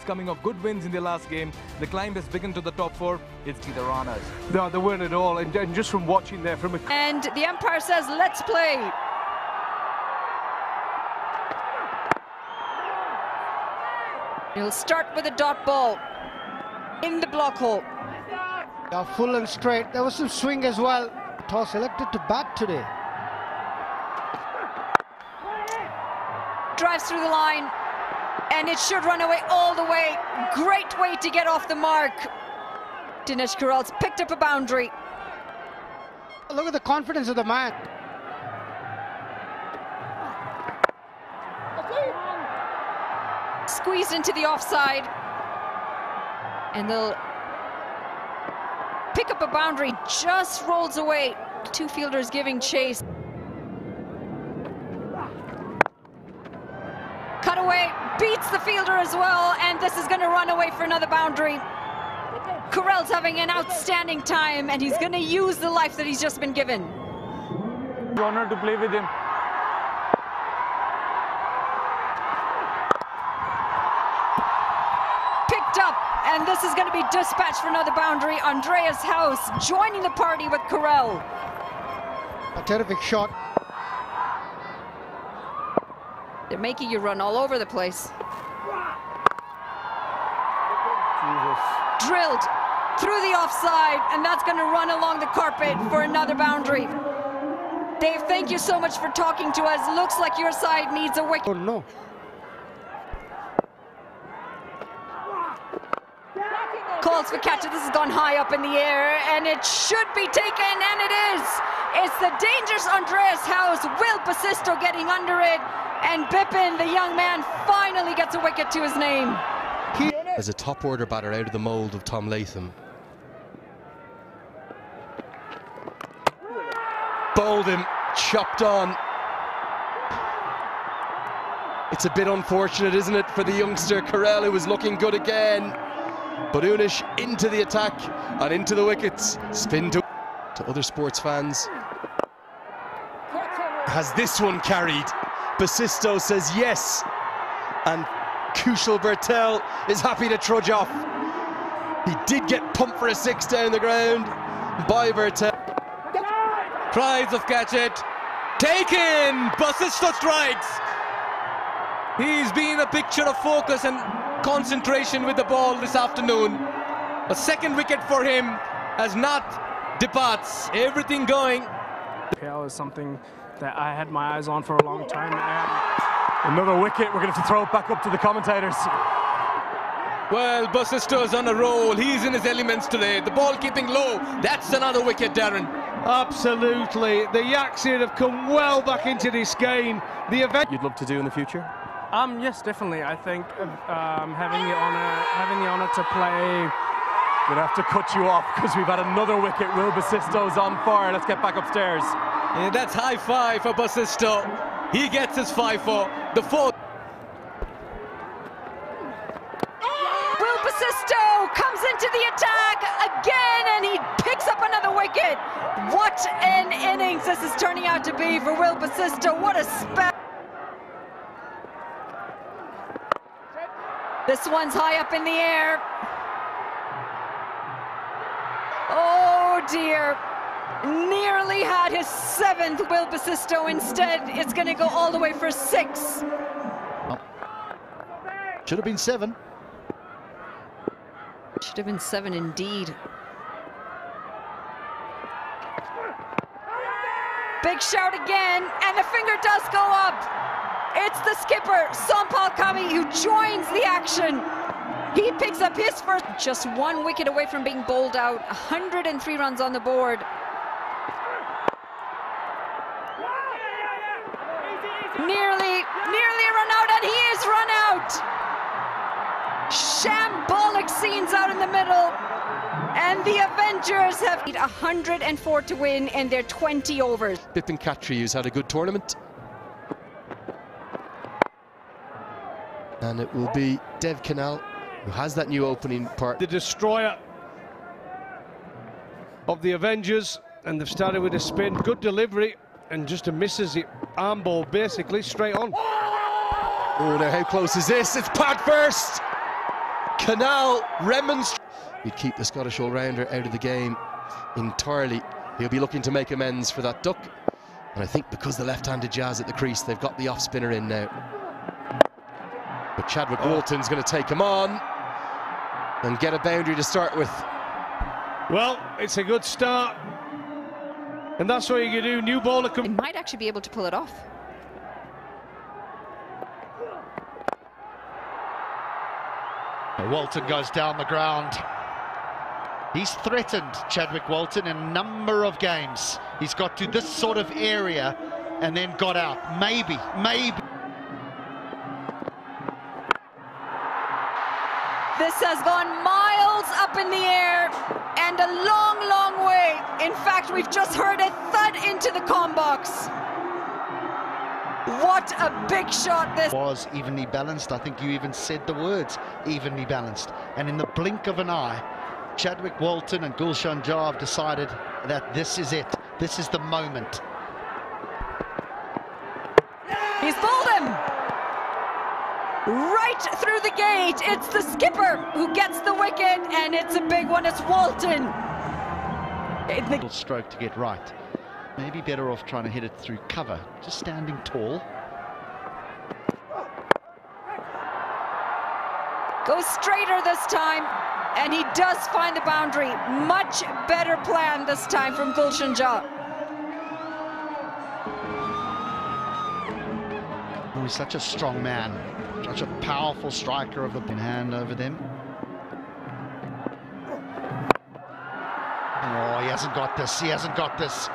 Coming off good wins in their last game, the climb has begun to the top four. It's the runners. No, they weren't at all, and just from watching there from a... And the umpire says, let's play. He'll start with a dot ball in the block hole. Now full and straight. There was some swing as well. Toss elected to bat today. Drives through the line, and it should run away all the way. Great way to get off the mark. Dinesh Karal's picked up a boundary. Look at the confidence of the man. Squeezed into the offside, and they'll pick up a boundary. Just rolls away. Two fielders giving chase. Cut away, beats the fielder as well, and this is going to run away for another boundary. Karal's having an outstanding time, and he's going to use the life that he's just been given. Honor to play with him. Picked up, and this is going to be dispatched for another boundary. Andreas House joining the party with Karal. A terrific shot. They're making you run all over the place. Jesus. Drilled through the offside, and that's going to run along the carpet for another boundary. Dave, thank you so much for talking to us. Looks like your side needs a wicket. Oh no. Calls for catch. This has gone high up in the air, and it should be taken, and it is. It's the dangerous Andreas House. Will Basisto getting under it, and Bipin, the young man, finally gets a wicket to his name. As a top order batter out of the mould of Tom Latham. Bowled him, chopped on. It's a bit unfortunate, isn't it, for the youngster Karal, who was looking good again. But Unish into the attack and into the wickets. Spin to other sports fans. Has this one carried? Basisto says yes. And Kushal Bertel is happy to trudge off. He did get pumped for a six down the ground by Bertel. Tries of catch it. Taken! Basisto strikes. He's been a picture of focus and concentration with the ball this afternoon. A second wicket for him as Nath departs. Everything going. KL is something that I had my eyes on for a long time. And another wicket. We're going to have to throw it back up to the commentators. Well, Basisto's on a roll. He's in his elements today. The ball keeping low. That's another wicket, Darren. Absolutely. The Yaks here have come well back into this game. The event you'd love to do in the future? Yes, definitely. I think having the honor to play. We'd have to cut you off because we've had another wicket. Will Basisto's on fire. Let's get back upstairs. Yeah, that's high five for Basisto. He gets his 5-4. The fourth. Will Basisto comes into the attack again, and he picks up another wicket. What an innings this is turning out to be for Will Basisto. What a spell. This one's high up in the air. Oh dear. Nearly had his 7th, Will Basisto. Instead, it's going to go all the way for 6. Should have been 7. Should have been 7 indeed. Big shout again, and the finger does go up. It's the skipper, Sampal Kami, who joins the action. He picks up his first, just 1 wicket away from being bowled out. 103 runs on the board. Nearly a run out, and he is run out. Shambolic scenes out in the middle. And the Avengers have 104 to win in their 20 overs. Bipin Khatri, who's had a good tournament. And it will be Dev Kanal, who has that new opening part. The destroyer of the Avengers, and they've started with a spin. Good delivery, and just a misses the arm ball, basically, straight on. Oh, now how close is this? It's Pat first! Canal remonstrates. He'd keep the Scottish all-rounder out of the game entirely. He'll be looking to make amends for that duck. And I think because the left-handed Jazz at the crease, they've got the off-spinner in now. But Chadwick Walton's going to take him on and get a boundary to start with. Well, it's a good start. And that's what you can do. New bowler He might actually be able to pull it off. Walton goes down the ground. He's threatened, Chadwick Walton, in a number of games. He's got to this sort of area and then got out. Maybe. This has gone miles up in the air and a long, long way. In fact, we've just heard a thud into the comm box. What a big shot this was. Evenly balanced. I think you even said the words, evenly balanced. And in the blink of an eye, Chadwick Walton and Gulshan Jah have decided that this is it. This is the moment. He's bowled him right through the gate. It's the skipper who gets the wicket, and it's a big one. It's Walton. Little stroke to get right. Maybe better off trying to hit it through cover. Just standing tall. Goes straighter this time, and he does find the boundary. Much better plan this time from Gulshan Jah. Oh, he's such a strong man, such a powerful striker of the pin hand over them. Oh, he hasn't got this, he hasn't got this.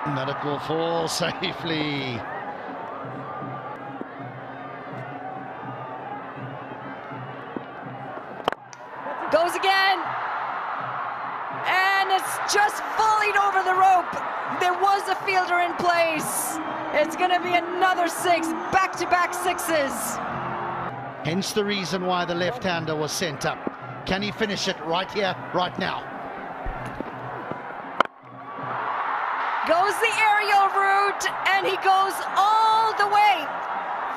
But it will fall safely. Goes again, and it's just volleyed over the rope. There was a fielder in place. It's going to be another six, back-to-back sixes. Hence the reason why the left-hander was sent up. Can he finish it right here, right now? Goes the aerial route, and he goes all the way.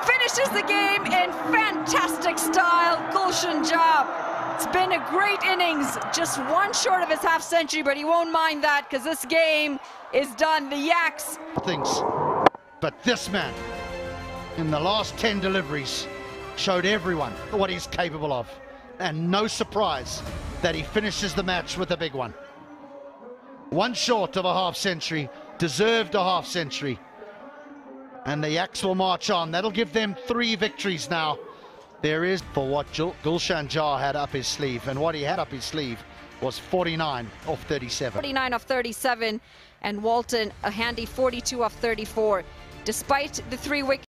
Finishes the game in fantastic style, Gulshan Jah. It's been a great innings, just one short of his half century, but he won't mind that because this game is done. The Yaks. Things. But this man, in the last 10 deliveries, showed everyone what he's capable of. And no surprise that he finishes the match with a big one. One short of a half century, deserved a half century. And the Yaks will march on. That'll give them 3 victories now. There is for what Gulshan Jah had up his sleeve, and what he had up his sleeve was 49 off 37. 49 off 37, and Walton a handy 42 off 34. Despite the 3 wickets.